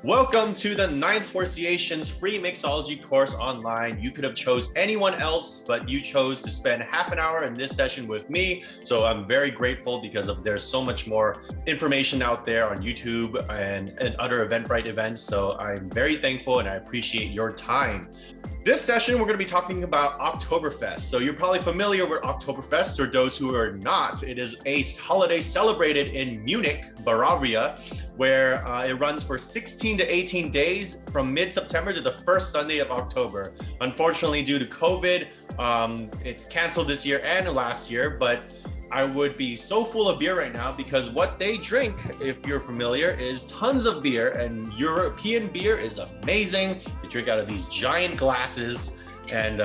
Welcome to the 9th Horseations Free Mixology course online. You could have chose anyone else, but you chose to spend half an hour in this session with me. So I'm very grateful because there's so much more information out there on YouTube and other Eventbrite events. So I'm very thankful and I appreciate your time. This session, we're going to be talking about Oktoberfest. So you're probably familiar with Oktoberfest, or those who are not. It is a holiday celebrated in Munich, Bavaria, where it runs for 16 to 18 days from mid-September to the first Sunday of October. Unfortunately, due to COVID, it's canceled this year and last year, but I would be so full of beer right now because what they drink, if you're familiar, is tons of beer, and European beer is amazing. They drink out of these giant glasses, and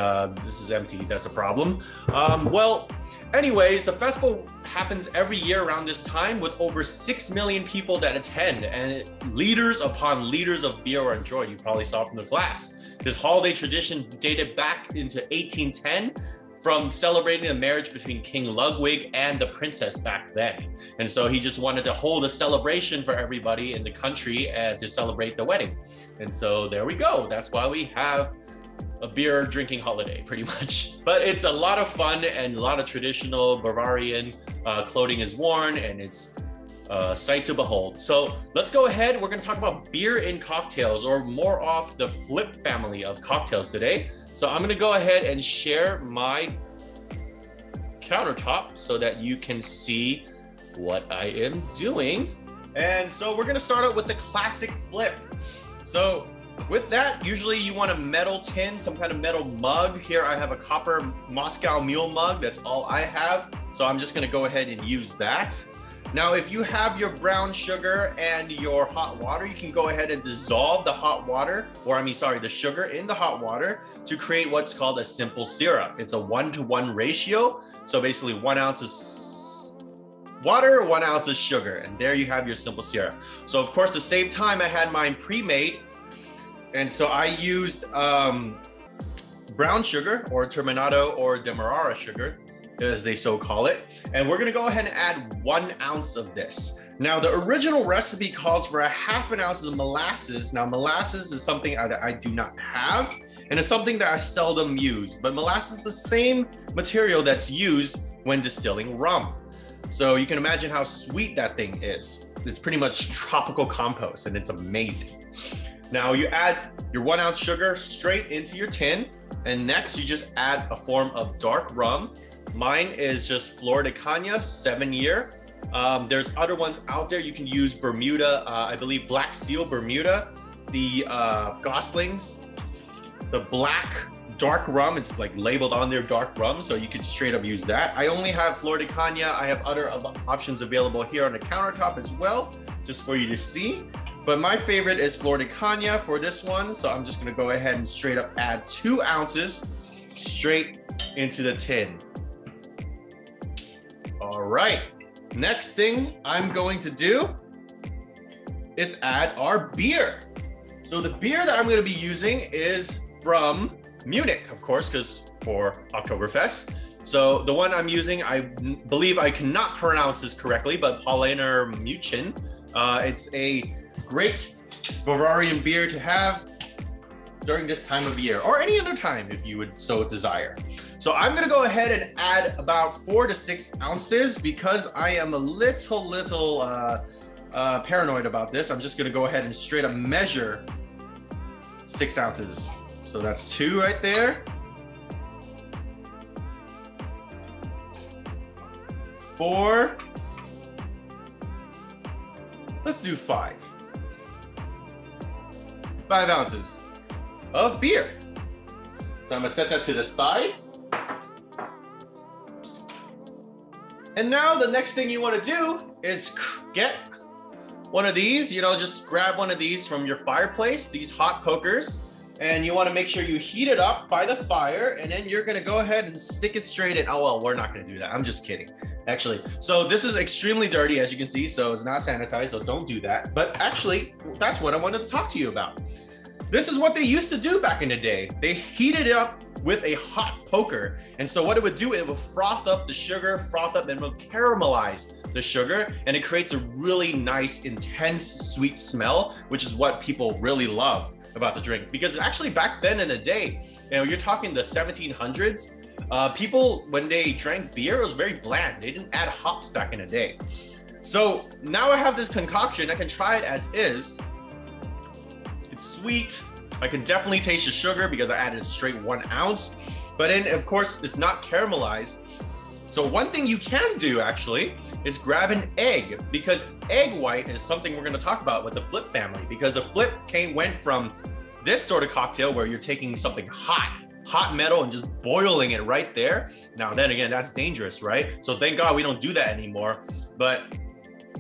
this is empty. That's a problem. Well, anyways, the festival happens every year around this time with over 6 million people that attend, and liters upon liters of beer are enjoyed. You probably saw from the glass. This holiday tradition dated back into 1810. From celebrating the marriage between King Ludwig and the princess back then. And so he just wanted to hold a celebration for everybody in the country to celebrate the wedding. And so there we go. That's why we have a beer drinking holiday, pretty much. But it's a lot of fun, and a lot of traditional Bavarian clothing is worn, and it's a sight to behold. So let's go ahead. We're going to talk about beer in cocktails, or more of the flip family of cocktails today. So I'm going to go ahead and share my countertop so that you can see what I am doing. And so we're going to start out with the classic flip. So with that, usually you want a metal tin, some kind of metal mug. Here I have a copper Moscow Mule mug. That's all I have. So I'm just going to go ahead and use that. Now, if you have your brown sugar and your hot water, you can go ahead and dissolve the hot water, or the sugar in the hot water to create what's called a simple syrup. It's a 1-to-1 ratio. So basically 1 ounce is water, 1 ounce is sugar, and there you have your simple syrup. So of course, to save time, I had mine pre-made. And so I used brown sugar, or terminato, or demerara sugar, as they so call it. And we're gonna go ahead and add 1 ounce of this. Now, the original recipe calls for a ½ ounce of molasses. Now, molasses is something that I do not have, and it's something that I seldom use, but molasses is the same material that's used when distilling rum. So you can imagine how sweet that thing is. It's pretty much tropical compost, and it's amazing. Now you add your 1 ounce sugar straight into your tin, and next you just add a form of dark rum. Mine is just Flor de Caña 7-year. There's other ones out there. You can use Bermuda, I believe Black Seal Bermuda, the Goslings, the black dark rum. It's like labeled on there dark rum, so you could straight up use that. I only have Flor de Caña. I have other options available here on the countertop as well, just for you to see. But my favorite is Flor de Caña for this one. So I'm just gonna go ahead and straight up add 2 ounces straight into the tin. All right, next thing I'm going to do is add our beer. So the beer that I'm going to be using is from Munich, of course, because for Oktoberfest. So the one I'm using, I believe I cannot pronounce this correctly, but Paulaner München. It's a great Bavarian beer to have during this time of year, or any other time if you would so desire. So I'm gonna go ahead and add about 4 to 6 ounces because I am a little paranoid about this. I'm just gonna go ahead and straight up measure 6 ounces. So that's 2 right there. 4. Let's do 5. 5 ounces of beer. So I'm gonna set that to the side. And now the next thing you wanna do is get one of these, just grab one of these from your fireplace, these hot pokers, and you wanna make sure you heat it up by the fire, and then you're gonna go ahead and stick it straight in. Oh, well, we're not gonna do that. I'm just kidding, actually. So this is extremely dirty, as you can see, so it's not sanitized, so don't do that. But actually, that's what I wanted to talk to you about. This is what they used to do back in the day. They heated it up with a hot poker. And so what it would do, it would froth up the sugar, froth up, and it would caramelize the sugar, and it creates a really nice, intense, sweet smell, which is what people really love about the drink. Because actually back then in the day, you're talking the 1700s, people, when they drank beer, it was very bland. They didn't add hops back in the day. So now I have this concoction. I can try it as is. It's sweet. I can definitely taste the sugar because I added straight 1 ounce. But then, of course, it's not caramelized. So one thing you can do actually is grab an egg, because egg white is something we're going to talk about with the flip family, because the flip went from this sort of cocktail where you're taking something hot metal and just boiling it right there. Now then again, that's dangerous, right? So thank God we don't do that anymore, but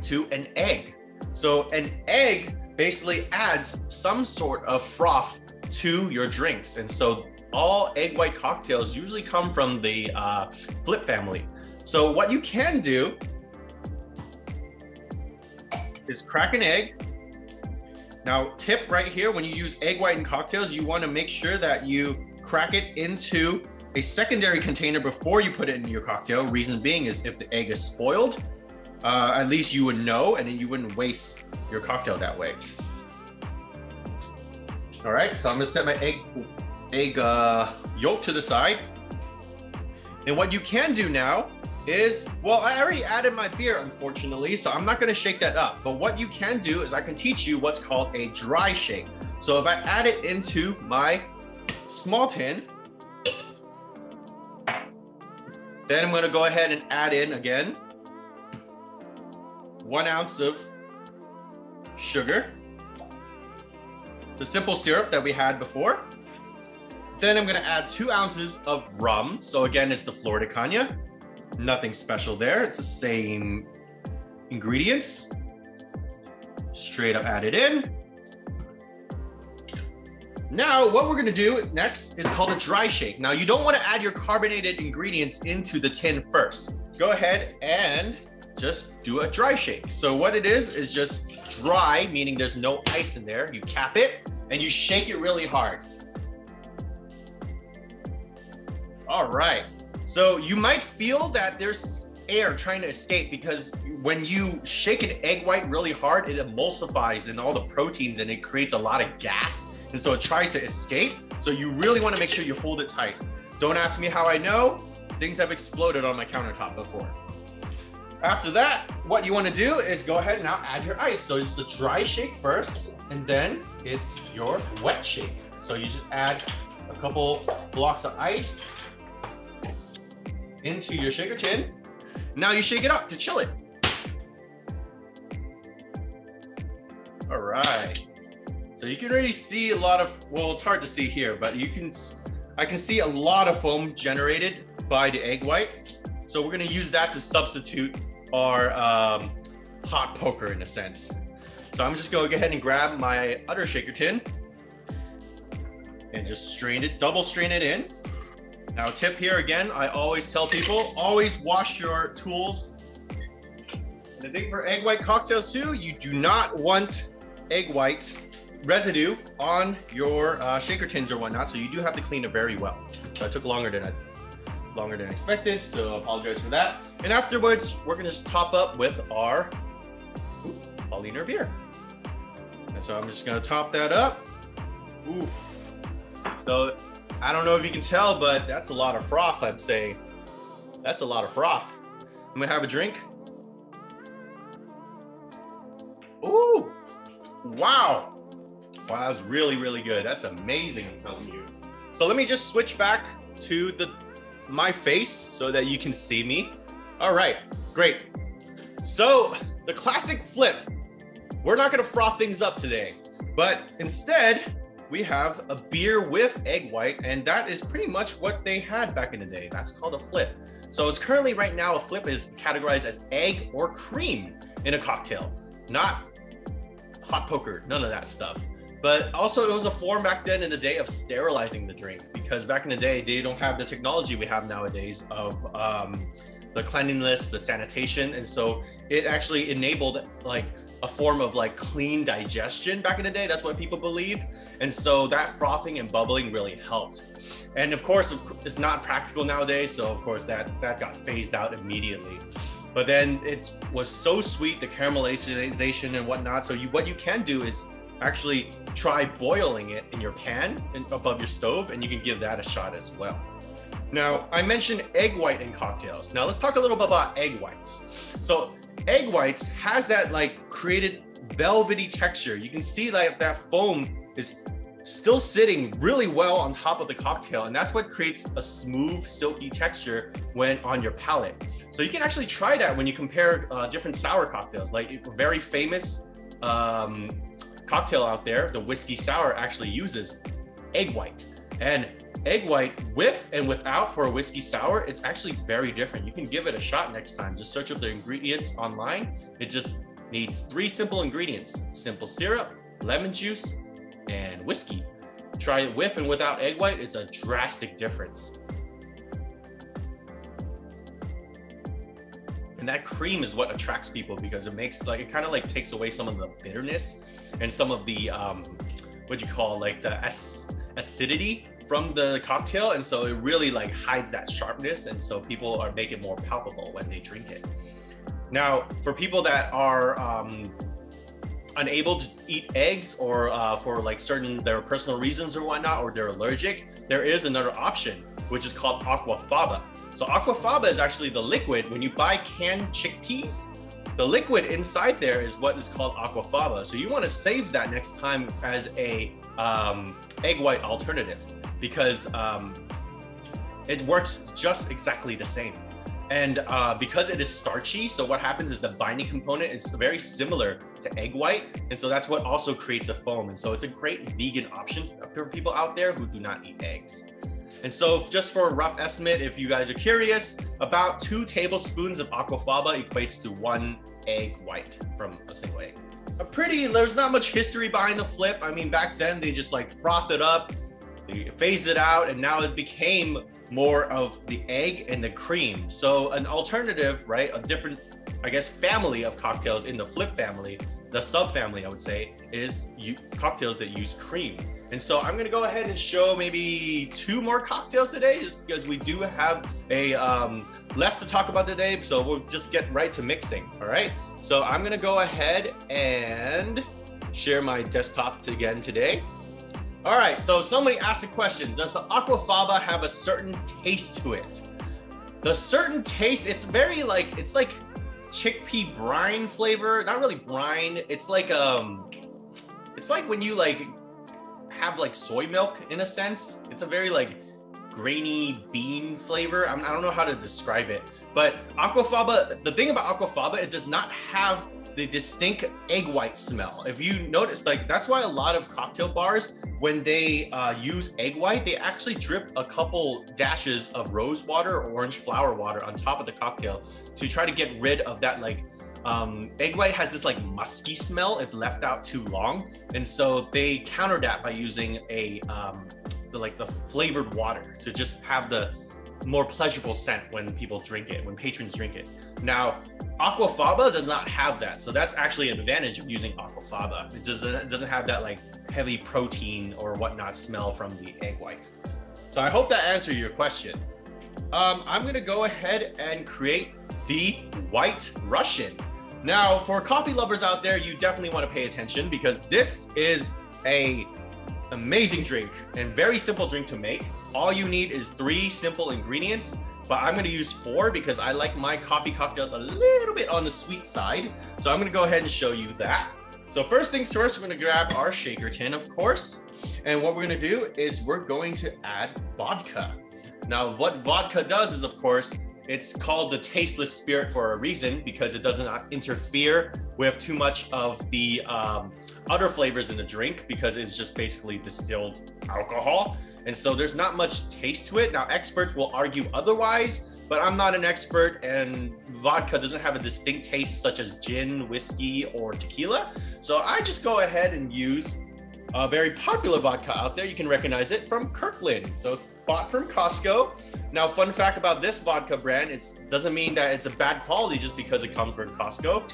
to an egg. So an egg basically adds some sort of froth to your drinks. And so all egg white cocktails usually come from the flip family. So what you can do is crack an egg. Now, tip right here, when you use egg white in cocktails, you want to make sure that you crack it into a secondary container before you put it in your cocktail. Reason being is if the egg is spoiled, at least you would know, and then you wouldn't waste your cocktail that way. All right, so I'm gonna set my egg yolk to the side. And what you can do now is, well, I already added my beer, unfortunately, so I'm not gonna shake that up. But what you can do is I can teach you what's called a dry shake. So if I add it into my small tin, then I'm gonna go ahead and add in again 1 ounce of sugar, the simple syrup that we had before. Then I'm gonna add 2 ounces of rum. So again, it's the Flor de Caña. Nothing special there. It's the same ingredients. Straight up add it in. Now, what we're gonna do next is called a dry shake. Now, you don't wanna add your carbonated ingredients into the tin first. Go ahead and just do a dry shake. So what it is just dry, meaning there's no ice in there. You cap it and you shake it really hard. All right, so you might feel that there's air trying to escape, because when you shake an egg white really hard, it emulsifies in all the proteins and it creates a lot of gas. And so it tries to escape. So you really want to make sure you hold it tight. Don't ask me how I know. Things have exploded on my countertop before. After that, what you want to do is go ahead and now add your ice. So it's the dry shake first, and then it's your wet shake. So you just add a couple blocks of ice into your shaker tin. Now you shake it up to chill it. All right. So you can already see a lot of, well, it's hard to see here, but I can see a lot of foam generated by the egg white. So we're gonna use that to substitute our hot poker in a sense. So I'm just gonna go ahead and grab my other shaker tin and just strain it, double strain it in. Now, tip here again, I always tell people, always wash your tools. And I think for egg white cocktails too, you do not want egg white residue on your shaker tins or whatnot, so you do have to clean it very well. So it took longer than expected, so I apologize for that. And afterwards, we're gonna just top up with our Pauliner beer. And so I'm just gonna top that up. Oof. So I don't know if you can tell, but that's a lot of froth, I'm saying. That's a lot of froth. I'm gonna have a drink. Ooh, wow. Wow, that was really, really good. That's amazing, I'm telling you. So let me just switch back to my face so that you can see me. All right, great. So the classic flip, we're not gonna froth things up today, but instead, we have a beer with egg white, and that is pretty much what they had back in the day. That's called a flip. So it's currently right now, a flip is categorized as egg or cream in a cocktail, not hot poker, none of that stuff. But also it was a form back then in the day of sterilizing the drink, because back in the day, they don't have the technology we have nowadays of the cleanliness, the sanitation. And so it actually enabled like a form of like clean digestion back in the day. That's what people believed. And so that frothing and bubbling really helped. And of course, it's not practical nowadays. So of course that got phased out immediately. but then it was so sweet, the caramelization and whatnot. So what you can do is actually try boiling it in your pan above your stove, and you can give that a shot as well. Now, I mentioned egg white in cocktails. Now let's talk a little bit about egg whites. So egg whites has that like created velvety texture. You can see like that foam is still sitting really well on top of the cocktail, and that's what creates a smooth, silky texture when on your palate. So you can actually try that when you compare different sour cocktails. Like a very famous cocktail out there, the whiskey sour, actually uses egg white. And egg white with and without for a whiskey sour, it's actually very different. You can give it a shot next time. Just search up the ingredients online. It just needs 3 simple ingredients: simple syrup, lemon juice, and whiskey. Try it with and without egg white. It's a drastic difference. And that cream is what attracts people, because it makes like, it kind of like takes away some of the bitterness and some of the what you call like the acidity from the cocktail, and so it really like hides that sharpness, and so people make it more palpable when they drink it. Now, for people that are unable to eat eggs, or for like their personal reasons or whatnot, or they're allergic, there is another option, which is called aquafaba. So aquafaba is actually the liquid. When you buy canned chickpeas, the liquid inside there is what is called aquafaba. So you want to save that next time as a egg white alternative, because it works just exactly the same. And because it is starchy, so what happens is the binding component is very similar to egg white, and so that's what also creates a foam. And so it's a great vegan option for people out there who do not eat eggs. And so just for a rough estimate, if you guys are curious, about 2 tablespoons of aquafaba equates to 1 egg white from a single egg. There's not much history behind the flip. I mean, back then they just like frothed it up, they phased it out, and now it became more of the egg and the cream. So an alternative, right? A different, I guess, family of cocktails in the flip family, the subfamily, I would say, is cocktails that use cream. And so I'm gonna go ahead and show maybe 2 more cocktails today, just because we do have a less to talk about today. So we'll just get right to mixing, all right? So I'm gonna go ahead and share my desktop again today. All right, so somebody asked a question: does the aquafaba have a certain taste to it? The certain taste, it's very like, it's like chickpea brine flavor. Not really brine. It's like when you like have like soy milk in a sense. It's a very like grainy bean flavor. I don't know how to describe it, but aquafaba, the thing about aquafaba, it does not have the distinct egg white smell. If you notice, like that's why a lot of cocktail bars, when they use egg white, they actually drip a couple dashes of rose water or orange flower water on top of the cocktail to try to get rid of that like egg white has this like musky smell if left out too long, and so they counter that by using the flavored water to just have the more pleasurable scent when people drink it, when patrons drink it. Now, aquafaba does not have that, so that's actually an advantage of using aquafaba. It doesn't have that like heavy protein or whatnot smell from the egg white. So I hope that answered your question. I'm gonna go ahead and create the White Russian. Now, for coffee lovers out there, you definitely want to pay attention, because this is a amazing drink and very simple drink to make. All you need is 3 simple ingredients, but I'm going to use 4 because I like my coffee cocktails a little bit on the sweet side. So I'm going to go ahead and show you that. So first things first, we're going to grab our shaker tin, of course. And what we're going to do is we're going to add vodka. Now, what vodka does is, of course, it's called the tasteless spirit for a reason, because it does not interfere with too much of the other flavors in the drink, because it's just basically distilled alcohol. And so there's not much taste to it. Now, experts will argue otherwise, but I'm not an expert, and vodka doesn't have a distinct taste such as gin, whiskey, or tequila. So I just go ahead and use a very popular vodka out there. You can recognize it from Kirkland. So it's bought from Costco. Now, fun fact about this vodka brand, it doesn't mean that it's a bad quality just because it comes from Costco.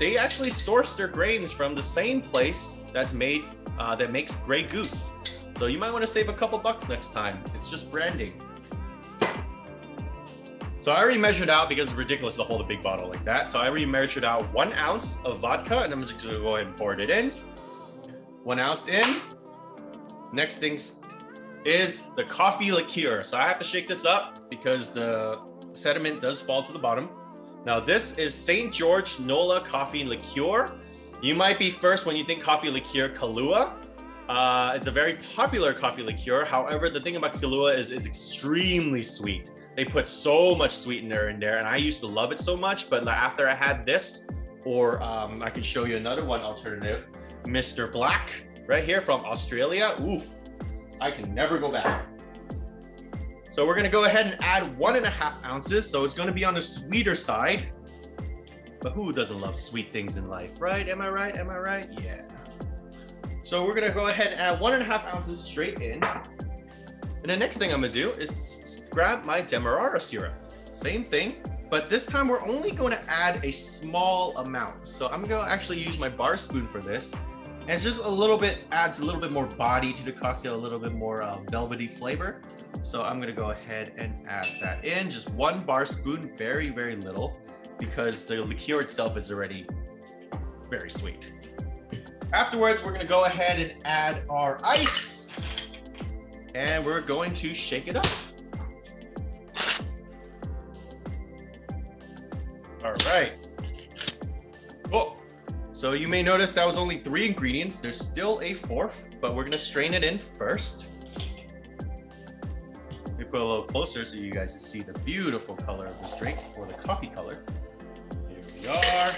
They actually source their grains from the same place that makes Grey Goose. So you might want to save a couple bucks next time. It's just branding. So I already measured out because it's ridiculous to hold a big bottle like that. So I already measured out 1 ounce of vodka, and I'm just gonna go ahead and pour it in. 1 ounce in. Next thing is the coffee liqueur. So I have to shake this up because the sediment does fall to the bottom. Now this is St. George Nola coffee liqueur. You might be first when you think coffee liqueur, Kahlua. It's a very popular coffee liqueur. However, the thing about Kahlua is extremely sweet. They put so much sweetener in there, and I used to love it so much, but after I had this, or I can show you another one alternative, Mr. Black, right here from Australia. Oof, I can never go back. So we're gonna go ahead and add 1.5 ounces. So it's gonna be on the sweeter side, but who doesn't love sweet things in life, right? Am I right? Am I right? Yeah. So we're gonna go ahead and add 1.5 ounces straight in. And the next thing I'm gonna do is grab my Demerara syrup. Same thing, but this time we're only going to add a small amount. So I'm gonna actually use my bar spoon for this. And it's just a little bit, adds a little bit more body to the cocktail, a little bit more velvety flavor. So I'm gonna go ahead and add that in, just 1 bar spoon, very, very little, because the liqueur itself is already very sweet. Afterwards, we're gonna go ahead and add our ice, and we're going to shake it up. All right. Cool. So you may notice that was only 3 ingredients. There's still a 4th, but we're gonna strain it in first. Let me put a little closer so you guys can see the beautiful color of this drink, or the coffee color. Here we are.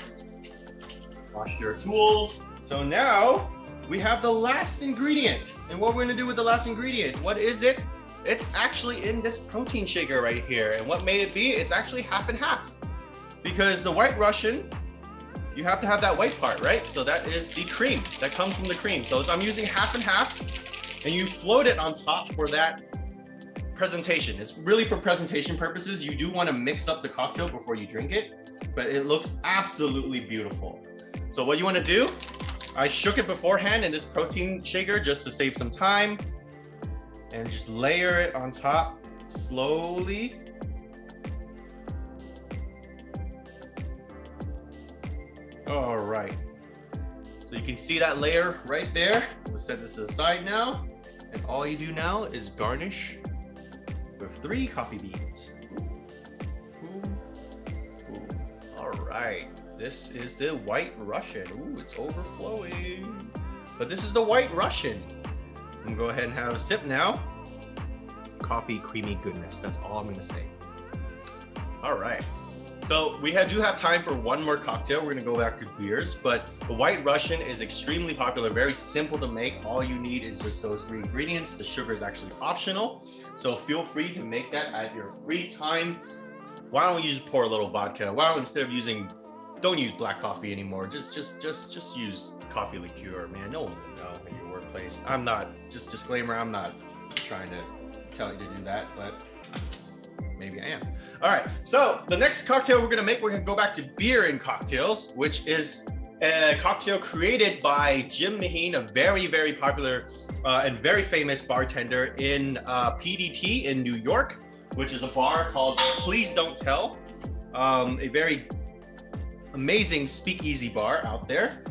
Wash your tools. So now we have the last ingredient. And what we're gonna do with the last ingredient, what is it? It's actually in this protein shaker right here. And what may it be? It's actually half and half. Because the White Russian, you have to have that white part, right? So that is the cream that comes from the cream. So I'm using half and half, and you float it on top for that presentation. It's really for presentation purposes. You do want to mix up the cocktail before you drink it, but it looks absolutely beautiful. So what you want to do, I shook it beforehand in this protein shaker just to save some time, and just layer it on top slowly. All right, so you can see that layer right there. We'll set this aside now, and all you do now is garnish with 3 coffee beans. Boom, boom. All right, this is the White Russian. Ooh, it's overflowing, but this is the White Russian. I'm gonna go ahead and have a sip now. Coffee creamy goodness, that's all I'm gonna say. All right. So we do have time for 1 more cocktail. We're gonna go back to beers, but the White Russian is extremely popular, very simple to make. All you need is just those 3 ingredients. The sugar is actually optional. So feel free to make that at your free time. Why don't you just pour a little vodka? Why don't, instead of don't use black coffee anymore. Just use coffee liqueur, man. No one will know in your workplace. I'm not, just disclaimer, I'm not trying to tell you to do that, but maybe I am. All right, so the next cocktail we're gonna go back to beer and cocktails, which is a cocktail created by Jim Maheen, a very, very popular and very famous bartender in PDT in New York, which is a bar called Please Don't Tell, a very amazing speakeasy bar out there.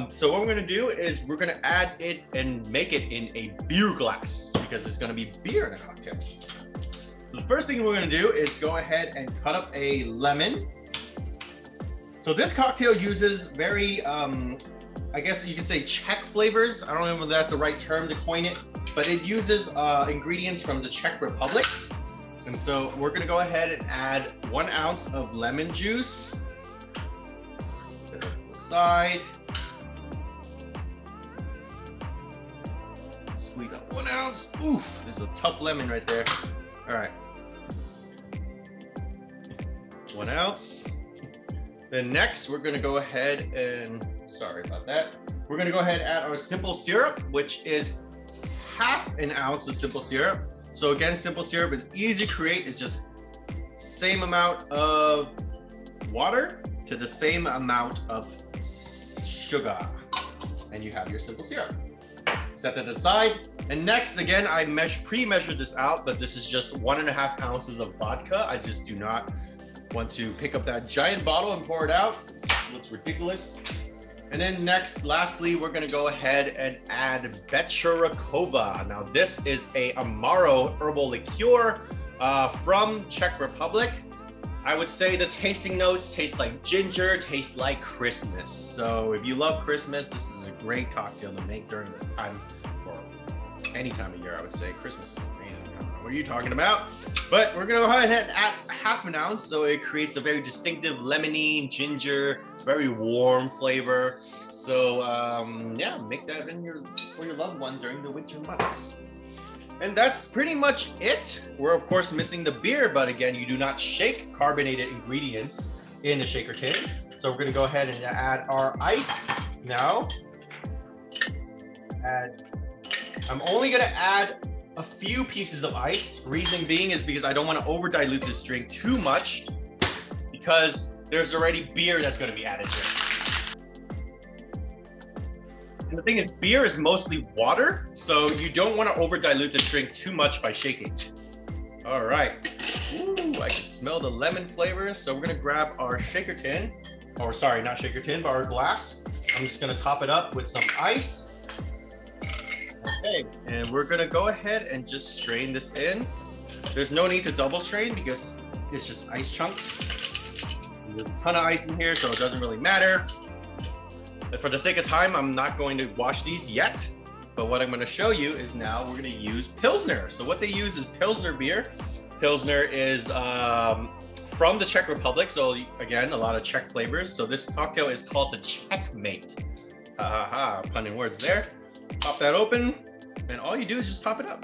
So what we're gonna do is we're gonna add it and make it in a beer glass, because it's gonna be beer in a cocktail. So the first thing we're gonna do is go ahead and cut up a lemon. So this cocktail uses very, I guess you could say Czech flavors. I don't know if that's the right term to coin it, but it uses ingredients from the Czech Republic. And so we're gonna go ahead and add 1 ounce of lemon juice. Set it aside. Squeeze out 1 ounce. Oof, this is a tough lemon right there. All right. 1 ounce. Then next, we're gonna go ahead and, sorry about that. We're gonna go ahead and add our simple syrup, which is half an ounce of simple syrup. So again, simple syrup is easy to create. It's just same amount of water to the same amount of sugar. And you have your simple syrup. Set that aside. And next, again, I pre-measured this out, but this is just 1.5 ounces of vodka. I just do not want to pick up that giant bottle and pour it out. This looks ridiculous. And then next, lastly, we're gonna go ahead and add Becherakova. Now this is a Amaro herbal liqueur from Czech Republic. I would say the tasting notes taste like ginger, taste like Christmas. So if you love Christmas, this is a great cocktail to make during this time, or any time of year, I would say. Christmas is amazing. I don't know what are you talking about? But we're gonna go ahead and add 1/2 ounce, so it creates a very distinctive lemony, ginger, very warm flavor. So yeah, make that for your loved one during the winter months. And that's pretty much it. We're of course missing the beer, but again, you do not shake carbonated ingredients in the shaker tin. So we're gonna go ahead and add our ice now. I'm only gonna add a few pieces of ice. Reason being is because I don't want to over dilute this drink too much, because there's already beer that's going to be added to it. And the thing is, beer is mostly water, so you don't want to over dilute this drink too much by shaking. All right. Ooh, I can smell the lemon flavor. So we're going to grab our shaker tin, or sorry, not shaker tin, but our glass. I'm just going to top it up with some ice. Okay, and we're gonna go ahead and just strain this in. There's no need to double strain because it's just ice chunks. There's a ton of ice in here, so it doesn't really matter. But for the sake of time, I'm not going to wash these yet. But what I'm gonna show you is now we're gonna use Pilsner. So what they use is Pilsner beer. Pilsner is from the Czech Republic. So again, a lot of Czech flavors. So this cocktail is called the Czechmate. Pun in words there. Pop that open, and all you do is just top it up.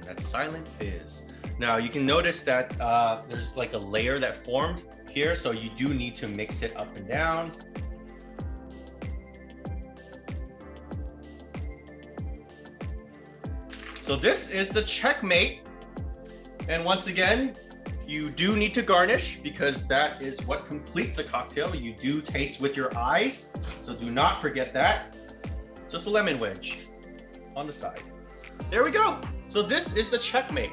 That silent fizz. Now you can notice that there's like a layer that formed here, so you do need to mix it up and down. So this is the Czechmate, and once again, you do need to garnish because that is what completes a cocktail. You do taste with your eyes, so do not forget that. Just a lemon wedge on the side. There we go. So this is the Czechmate.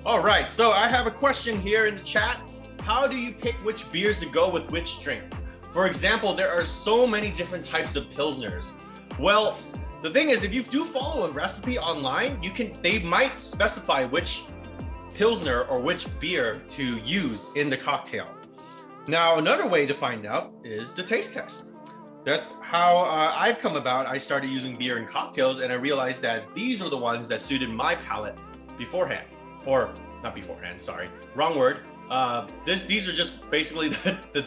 All right, so I have a question here in the chat. How do you pick which beers to go with which drink? For example, there are so many different types of Pilsners. Well, the thing is, if you do follow a recipe online, they might specify which Pilsner or which beer to use in the cocktail. Now, another way to find out is the taste test. That's how I've come about. I started using beer in cocktails, and I realized that these are the ones that suited my palate beforehand. Or not beforehand, sorry, wrong word. These are just basically the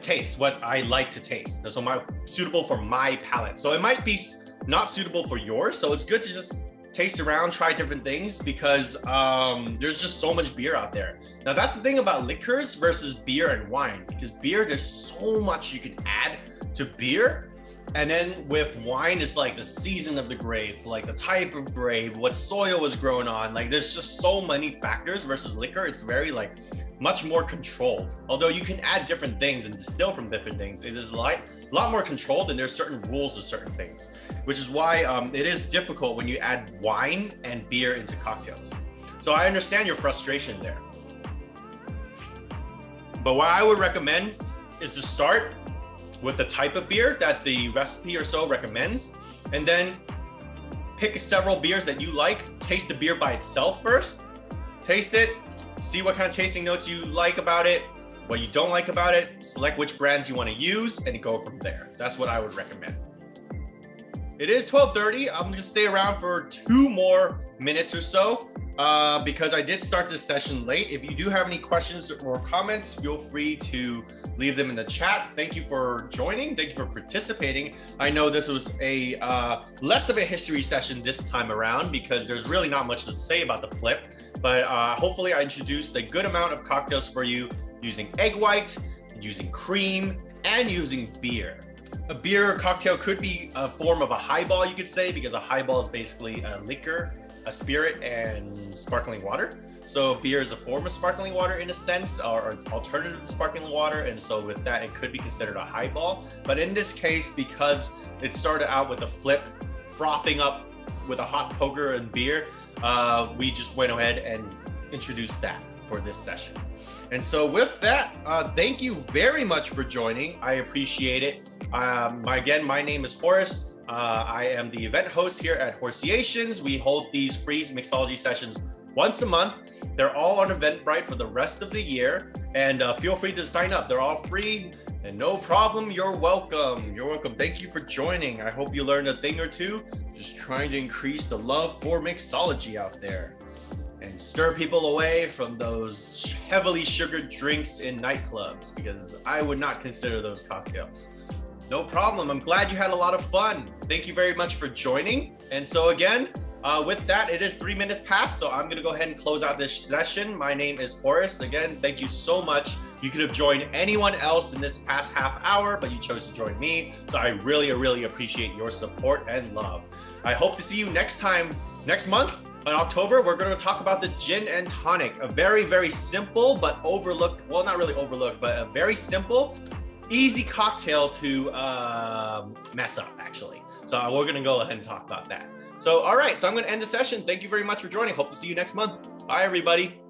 taste, what I like to taste. So suitable for my palate. So it might be not suitable for yours. So it's good to just taste around, try different things, because there's just so much beer out there. Now that's the thing about liquors versus beer and wine, because beer, there's so much you can add to beer. And then with wine, it's like the season of the grape, like the type of grape, what soil was grown on. Like there's just so many factors versus liquor. It's very like much more controlled. Although you can add different things and distill from different things, it is like a lot more controlled, and there's certain rules to certain things, which is why it is difficult when you add wine and beer into cocktails. So I understand your frustration there. But what I would recommend is to start with the type of beer that the recipe or so recommends, and then pick several beers that you like, taste the beer by itself first, taste it, see what kind of tasting notes you like about it, what you don't like about it, select which brands you want to use, and go from there. That's what I would recommend. It is 12:30. I'm gonna stay around for 2 more minutes or so because I did start this session late. If you do have any questions or comments, feel free to leave them in the chat. Thank you for joining. Thank you for participating. I know this was a less of a history session this time around because there's really not much to say about the flip, but hopefully I introduced a good amount of cocktails for you using egg white, using cream, and using beer. A beer cocktail could be a form of a highball, you could say, because a highball is basically a liquor, a spirit, and sparkling water. So beer is a form of sparkling water in a sense, or alternative to sparkling water. And so with that, it could be considered a highball. But in this case, because it started out with a flip, frothing up with a hot poker and beer, we just went ahead and introduced that for this session. And so with that, thank you very much for joining. I appreciate it. Again, my name is Horace. I am the event host here at Horseations. We hold these free mixology sessions once a month. They're all on Eventbrite for the rest of the year. And feel free to sign up. They're all free and no problem. You're welcome. You're welcome. Thank you for joining. I hope you learned a thing or two. Just trying to increase the love for mixology out there and stir people away from those heavily sugared drinks in nightclubs, because I would not consider those cocktails. No problem. I'm glad you had a lot of fun. Thank you very much for joining. And so again, with that, it is 3 minutes past, so I'm gonna go ahead and close out this session. My name is Horace. Again, thank you so much. You could have joined anyone else in this past half hour, but you chose to join me. So I really, really appreciate your support and love. I hope to see you next time, next month. In October, we're going to talk about the gin and tonic, a very, very simple but overlooked, well, not really overlooked, but a very simple, easy cocktail to mess up, actually. So we're going to go ahead and talk about that. So, all right, so I'm going to end the session. Thank you very much for joining. Hope to see you next month. Bye, everybody.